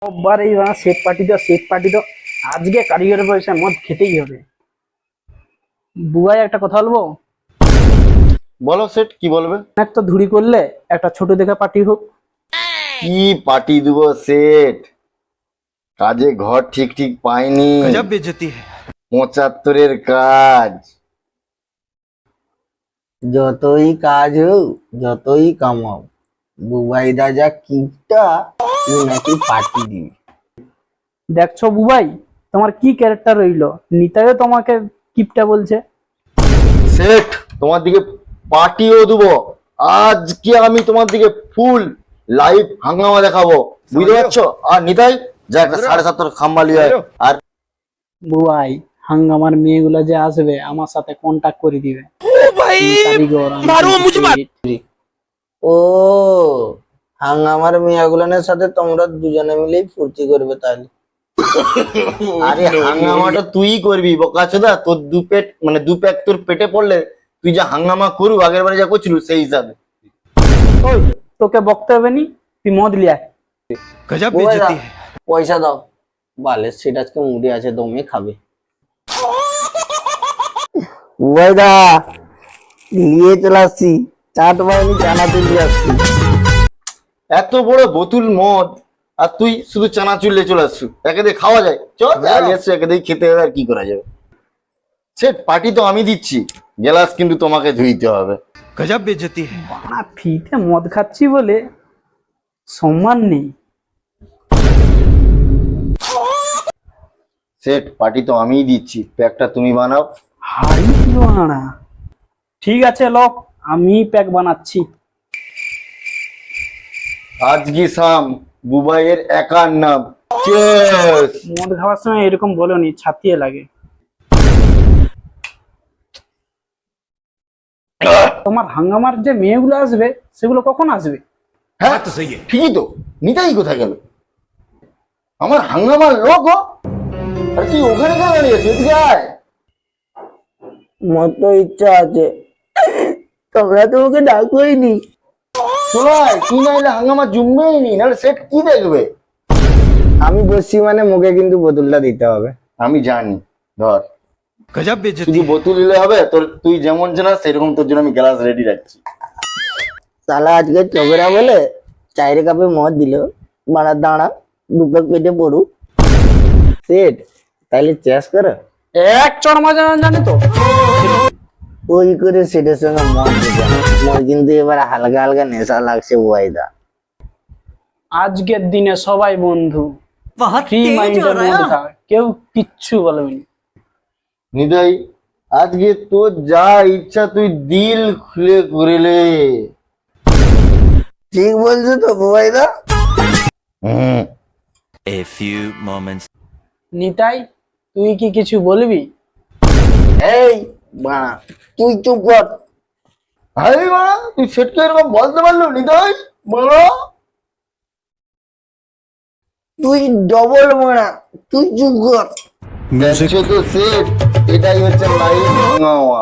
সববার এই set party তো আজকে কারিগরের পয়সায় মদ খেতেই হবে। বুয়াই একটা কথা বলবো? বলো সেট, কি বলবে? এক তো ধুরি করলে একটা ছোট দেখে পার্টি হোক। কি পার্টি দিব সেট? কাজে ঘর ঠিক ঠিক পাইনি, गजब बेइज्जती है। 75-এর কাজ। যতই কাজ হোক যতই কামাও, বুবাইদা যা কিপটা তুই নাকি পার্টি দিবি। দেখছো বুবাই, তোমার কি ক্যারেক্টার রইলো? নিতাইও তোমাকে কিপটা বলছে। সেট, তোমার দিকে পার্টিও দেবো। আজকে আমি তোমার দিকে ফুল লাইভ হাঙ্গামা দেখাবো, বুঝতে পারছো? আর নিতাই যা একটা 7.5 খাম্বা লিয়ে আয়। আর বুবাই, হাঙ্গামার মেয়েগুলো যে আসবে আমার সাথে কন্টাক্ট করে দিবে। কারিগর আমি ও হাঙ্গামার মিয়াগুলানের সাথে তোমরা দুজনে মিলেই ফুর্তি করবে তাহলে? আরে হাঙ্গামাটা তুই করবি বোকাচোদা, তোর দু প্যাক তোর পেটে পড়লে তুই যা হাঙ্গামা করু আগের বারে যা করছিল সেই হিসাবে। ওই তোকে বকতে হবে নি, তুই মদ লিয়া। गजब বুবাইদা, बेइज्जती है। পয়সা দাও, বালের সেটা আজকে মুড়ে আছে, দমে খাবে। বুবাইদা নিয়ে চলে আসছি, চাট বানানি জানাতে দিয়ে আসছি। এত বড় বোতল মদ আর তুই শুধু চানাচুর নিয়ে চলে আসছু। একে দিয়ে খাওয়া যায়? চল আসছো, একে দিয়ে খেতে হবে, আর কি করা যাবে। সেট, পার্টি তো আমি দিচ্ছি, গ্লাস কিন্তু তোমাকে ধুইতে হবে। गजब बेइज्जती है। বাড়া ফিতে মদ খাচ্ছি বলে সম্মান নেই। সেট, পার্টি তো আমিই দিচ্ছি, প্যাকটা তুমি বানাও। হাই বাড়া, ঠিক আছে ল, আমি প্যাক বানাচ্ছি। আজকে শাম বুবাইয়ের একার নাম। Cheers! মদ খাওয়ার সময় এরকম বলোনি, ছাতিয়ে লাগে। তোমার হাঙ্গামার যে মেয়েগুলো আসবে সেগুলো কখন আসবে? হ্যাঁ बात तो सही है। ঠিকই তো, নিতাই কোথায় গেল? আমার হাঙ্গামার লোক ও। আর তুই ওখানে কেন দাঁড়িয়ে আছিস? এদিকে আয়। মত ইচ্ছা আছে, তোমরা তো ওকে ডাকোইনি। শোনাই, তুই নাইলে হাঙ্গামা জমবেই নি, নাহলে সেট কি দেখবে? আমি বসছি মানে মুখে কিন্তু বোতলটা দিতে হবে। আমি জানি, ধর। गजब बेइज्जती শুধু है। বোতল দিলে হবে? তুই যেমন জানাস সেরকম তোর জন্য আমি গ্লাস রেডি রাখছি। সালা আজকে চোখেরা বলে 4 কাপে মদ দিল, বাড়া দাঁড়া দুটো পেটে পড়ুক। সেট, তাইলে চেস করো। এক চড় মজা জানি তো। ওই করে সেটের সঙ্গে মদ দিতে মদ, কিন্তু এবার হালকা হালকা নেশা লাগছে বুবাইদা। আজকের দিনে সবাই বন্ধু, बहुत ফ্রি মাইন্ডের মধ্যে থাক, কেউ কিচ্ছু বলবে না। নিতাই, আজকে তোর যা ইচ্ছা তুই দিল খুলে করিলে। ঠিক বলছো তো বুবাইদা? A few moments। নিতাই, তুই কি কিছু বলবি? এই বাড়া তুই চুপ কর। আরে বাড়া, তুই সেটকে এরকম বলতে পারলো নিতাই? বলো। তুই ডবল মারা, তুই চুপ কর। দেখছো তো সেট, এটাই হচ্ছে লাইভ হাঙ্গামা।